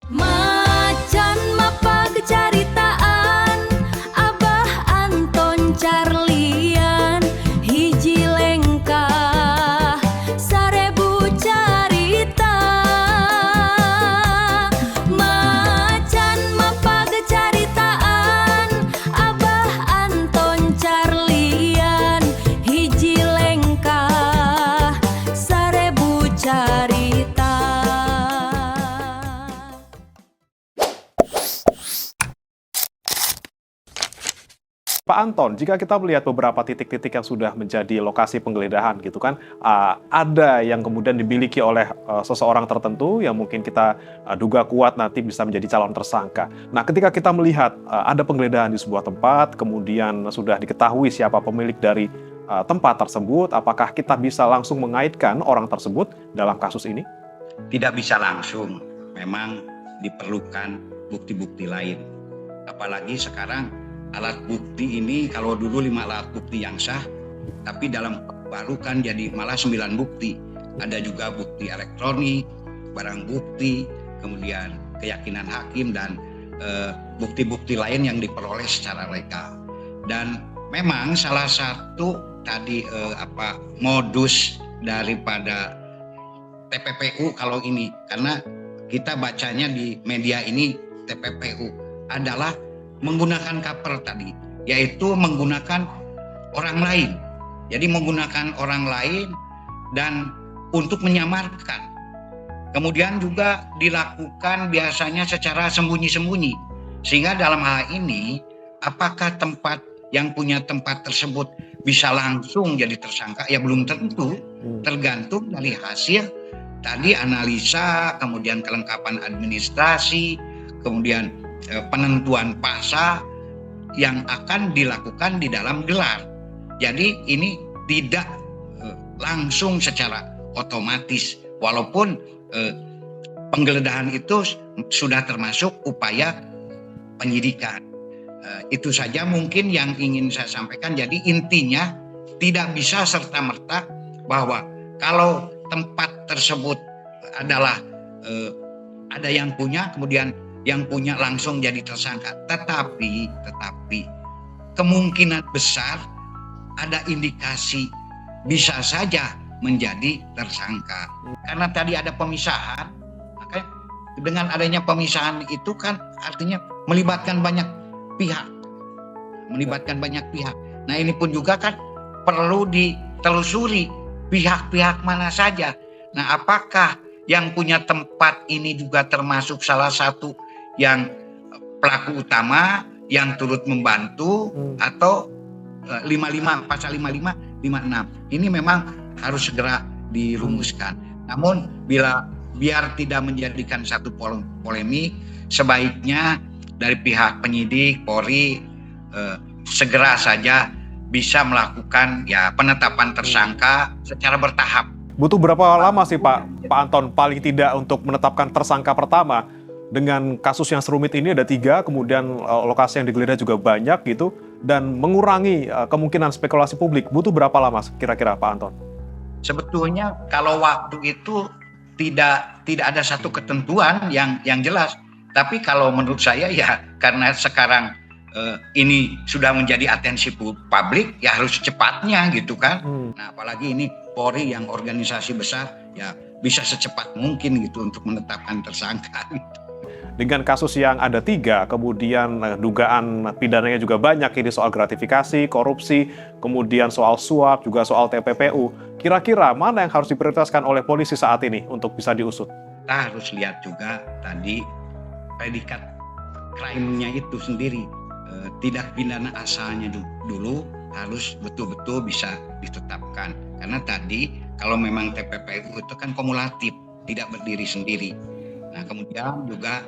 Macan mapa kecaritaan Abah Anton Carlian hiji lengkah sarebu carita. Macan mapa kecaritaan Abah Anton Carlian hiji lengkah sarebu carita. Pak Anton, jika kita melihat beberapa titik-titik yang sudah menjadi lokasi penggeledahan gitu kan, ada yang kemudian dimiliki oleh seseorang tertentu yang mungkin kita duga kuat nanti bisa menjadi calon tersangka. Nah, ketika kita melihat ada penggeledahan di sebuah tempat, kemudian sudah diketahui siapa pemilik dari tempat tersebut, apakah kita bisa langsung mengaitkan orang tersebut dalam kasus ini? Tidak bisa langsung, memang diperlukan bukti-bukti lain. Apalagi sekarang alat bukti ini, kalau dulu 5 alat bukti yang sah, tapi dalam baru kan jadi malah 9 bukti. Ada juga bukti elektronik, barang bukti, kemudian keyakinan hakim, dan bukti-bukti lain yang diperoleh secara legal. Dan memang salah satu tadi modus daripada TPPU kalau ini, karena kita bacanya di media ini TPPU adalah menggunakan cover tadi, yaitu menggunakan orang lain. Jadi menggunakan orang lain dan untuk menyamarkan. Kemudian juga dilakukan biasanya secara sembunyi-sembunyi. Sehingga dalam hal ini, apakah tempat yang punya tempat tersebut bisa langsung jadi tersangka? Ya belum tentu, tergantung dari hasil tadi analisa, kemudian kelengkapan administrasi, kemudian penentuan pasal yang akan dilakukan di dalam gelar. Jadi ini tidak langsung secara otomatis, walaupun penggeledahan itu sudah termasuk upaya penyidikan. Itu saja mungkin yang ingin saya sampaikan. Jadi intinya tidak bisa serta-merta bahwa kalau tempat tersebut adalah ada yang punya, kemudian yang punya langsung jadi tersangka. Tetapi kemungkinan besar ada indikasi bisa saja menjadi tersangka. Karena tadi ada pemisahan, maka dengan adanya pemisahan itu kan artinya melibatkan banyak pihak. Nah, ini pun juga kan perlu ditelusuri pihak-pihak mana saja. Nah, apakah yang punya tempat ini juga termasuk salah satu yang pelaku utama yang turut membantu, atau 55 pasal 55 56 ini memang harus segera dirumuskan. Namun biar tidak menjadikan satu polemik, sebaiknya dari pihak penyidik Polri segera saja bisa melakukan penetapan tersangka secara bertahap. Butuh berapa lama sih Pak Anton paling tidak untuk menetapkan tersangka pertama? Dengan kasus yang serumit ini ada 3, kemudian lokasi yang digeledah juga banyak gitu, dan mengurangi kemungkinan spekulasi publik. Butuh berapa lama kira-kira Pak Anton? Sebetulnya kalau waktu itu tidak ada satu ketentuan yang jelas. Tapi kalau menurut saya ya karena sekarang ini sudah menjadi atensi publik, ya harus secepatnya gitu kan. Nah, apalagi ini Polri yang organisasi besar, ya bisa secepat mungkin gitu untuk menetapkan tersangka gitu. Dengan kasus yang ada 3, kemudian dugaan pidananya juga banyak, ini soal gratifikasi, korupsi, kemudian soal suap, juga soal TPPU. Kira-kira mana yang harus diprioritaskan oleh polisi saat ini untuk bisa diusut? Kita harus lihat juga tadi predikat crime-nya itu sendiri. Tidak pidana asalnya dulu harus betul-betul bisa ditetapkan. Karena tadi kalau memang TPPU itu kan kumulatif, tidak berdiri sendiri. Nah, kemudian juga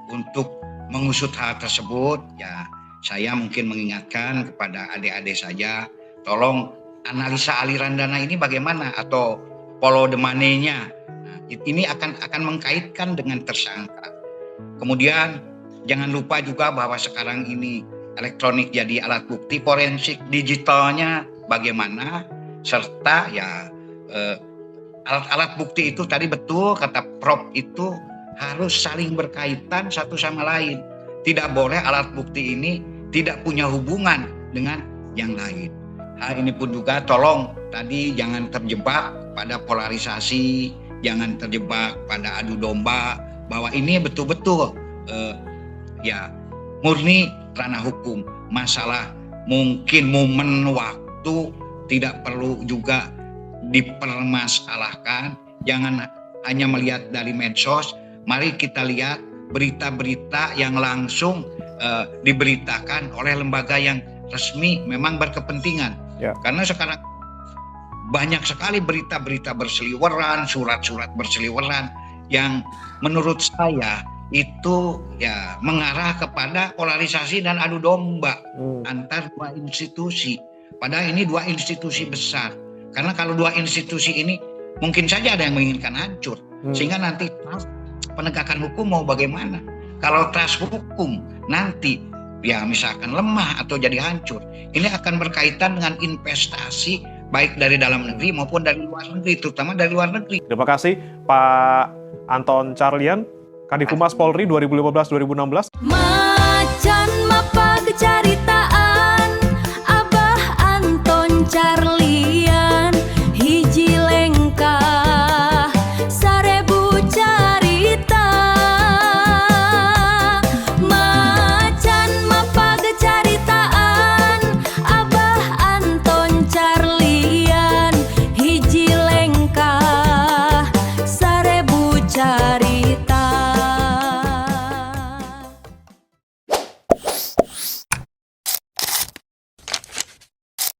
untuk mengusut hal tersebut, ya saya mungkin mengingatkan kepada adik-adik saja, tolong analisa aliran dana ini bagaimana, atau follow the money-nya. Nah, ini akan mengkaitkan dengan tersangka. Kemudian jangan lupa juga bahwa sekarang ini elektronik jadi alat bukti, forensik digitalnya bagaimana, serta ya alat-alat bukti itu tadi betul kata Prof itu harus saling berkaitan satu sama lain. Tidak boleh alat bukti ini tidak punya hubungan dengan yang lain. Hal ini pun juga tolong tadi jangan terjebak pada polarisasi, jangan terjebak pada adu domba, bahwa ini betul-betul ya murni ranah hukum. Masalah mungkin momen waktu tidak perlu juga dipermasalahkan. Jangan hanya melihat dari medsos, mari kita lihat berita-berita yang langsung diberitakan oleh lembaga yang resmi memang berkepentingan. Ya. Karena sekarang banyak sekali berita-berita berseliweran, surat-surat berseliweran yang menurut saya itu ya mengarah kepada polarisasi dan adu domba antar dua institusi. Padahal ini dua institusi besar. Karena kalau dua institusi ini mungkin saja ada yang menginginkan hancur. Sehingga nanti penegakan hukum mau bagaimana? Kalau trust hukum nanti ya misalkan lemah atau jadi hancur, ini akan berkaitan dengan investasi baik dari dalam negeri maupun dari luar negeri, terutama dari luar negeri. Terima kasih Pak Anton Carlyan, Kadif Humas Polri 2015-2016.